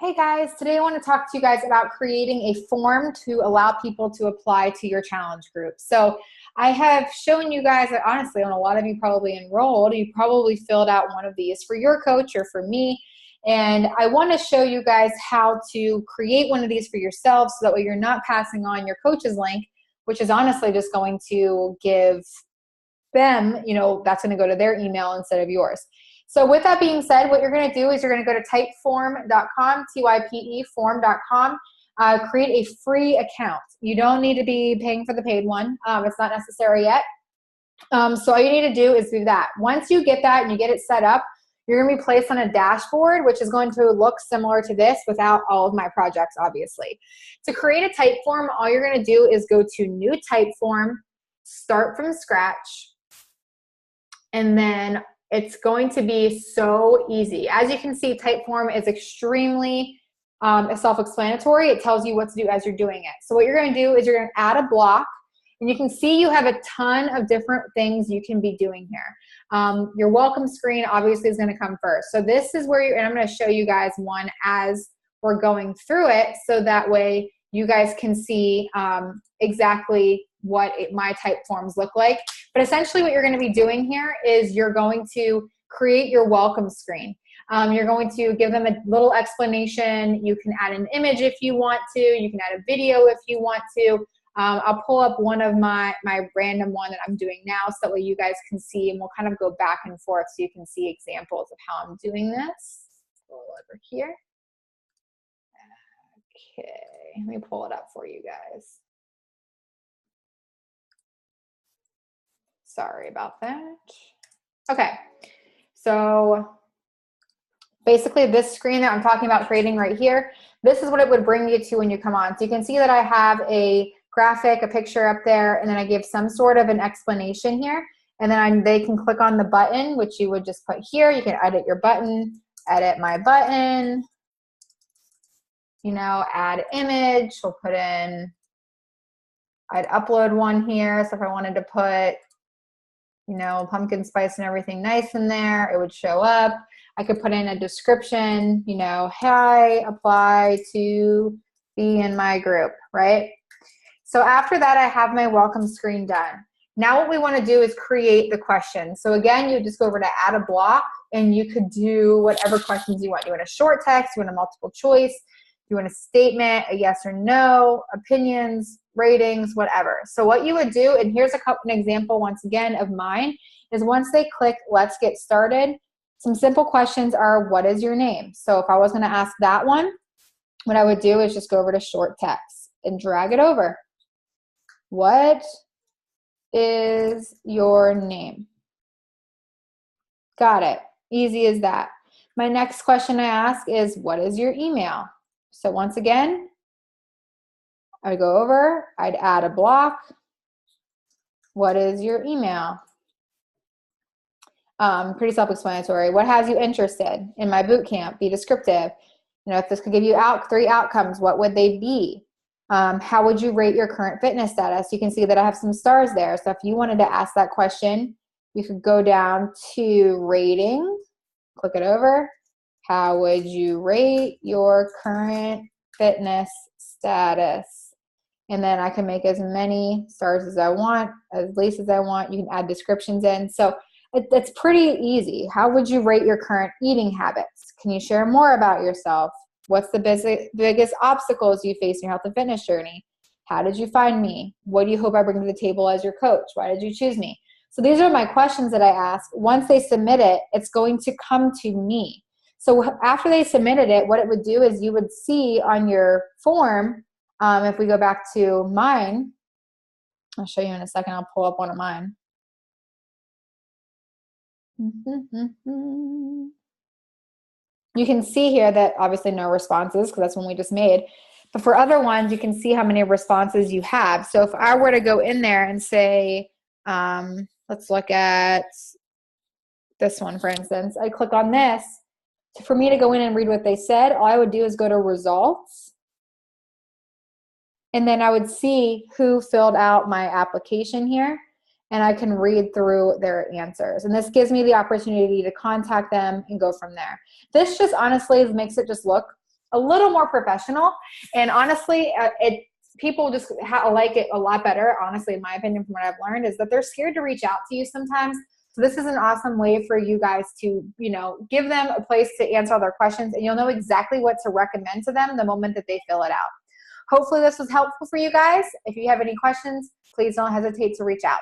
Hey guys, today I want to talk to you guys about creating a form to allow people to apply to your challenge group. So I have shown you guys that honestly, and a lot of you probably enrolled, you probably filled out one of these for your coach or for me. And I want to show you guys how to create one of these for yourselves so that way you're not passing on your coach's link, which is honestly just going to give them, that's going to go to their email instead of yours. So with that being said, what you're going to do is you're going to go to typeform.com, Type form.com, create a free account. You don't need to be paying for the paid one. It's not necessary yet. So all you need to do is do that. Once you get that and you get it set up, you're going to be placed on a dashboard, which is going to look similar to this without all of my projects, obviously. To create a Typeform, all you're going to do is go to New Typeform, start from scratch, and then it's going to be so easy. As you can see, Typeform is extremely self-explanatory. It tells you what to do as you're doing it. So what you're going to do is you're going to add a block, and you can see you have a ton of different things you can be doing here. Your welcome screen obviously is going to come first. So this is where and I'm going to show you guys one as we're going through it, so that way you guys can see exactly what my Typeforms look like. But essentially what you're going to be doing here is you're going to create your welcome screen. You're going to give them a little explanation. You can add an image if you want to. You can add a video if you want to. I'll pull up one of my random one that I'm doing now so that way you guys can see, and we'll kind of go back and forth so you can see examples of how I'm doing this. Pull over here. Okay, let me pull it up for you guys. Sorry about that. Okay, so basically this screen that I'm talking about creating right here, this is what it would bring you to when you come on. So you can see that I have a graphic, a picture up there, and then I give some sort of an explanation here. And then they can click on the button, which you would just put here. You can edit your button, edit my button, add image. We'll put in, I'd upload one here. So if I wanted to put, pumpkin spice and everything nice in there, it would show up. I could put in a description, hi, apply to be in my group, right? So after that, I have my welcome screen done. Now what we want to do is create the question. So again, you just go over to add a block, and you could do whatever questions you want. You want a short text, you want a multiple choice, you want a statement, a yes or no, opinions, ratings, whatever. So what you would do, and here's an example once again of mine, is once they click let's get started, some simple questions are, what is your name? So if I was going to ask that one, what I would do is just go over to short text and drag it over. What is your name? Got it. Easy as that. My next question I ask is, what is your email? So once again, I would go over, I'd add a block. What is your email? Pretty self-explanatory. What has you interested in my boot camp? Be descriptive. If this could give you 3 outcomes, what would they be? How would you rate your current fitness status? You can see that I have some stars there. So if you wanted to ask that question, you could go down to rating, click it over. How would you rate your current fitness status? And then I can make as many stars as I want, as least as I want. You can add descriptions in. So it's pretty easy. How would you rate your current eating habits? Can you share more about yourself? What's the biggest obstacles you face in your health and fitness journey? How did you find me? What do you hope I bring to the table as your coach? Why did you choose me? So these are my questions that I ask. Once they submit it, it's going to come to me. So after they submitted it, what it would do is you would see on your form, if we go back to mine, I'll show you in a second. I'll pull up one of mine. You can see here that obviously no responses, because that's one we just made. But for other ones, you can see how many responses you have. So if I were to go in there and say, let's look at this one, for instance. I click on this. For me to go in and read what they said, all I would do is go to results. And then I would see who filled out my application here. And I can read through their answers. And this gives me the opportunity to contact them and go from there. This just honestly makes it just look a little more professional. And honestly, people just like it a lot better, honestly, in my opinion, from what I've learned, is that they're scared to reach out to you sometimes. So this is an awesome way for you guys to, you know, give them a place to answer all their questions, and you'll know exactly what to recommend to them the moment that they fill it out. Hopefully this was helpful for you guys. If you have any questions, please don't hesitate to reach out.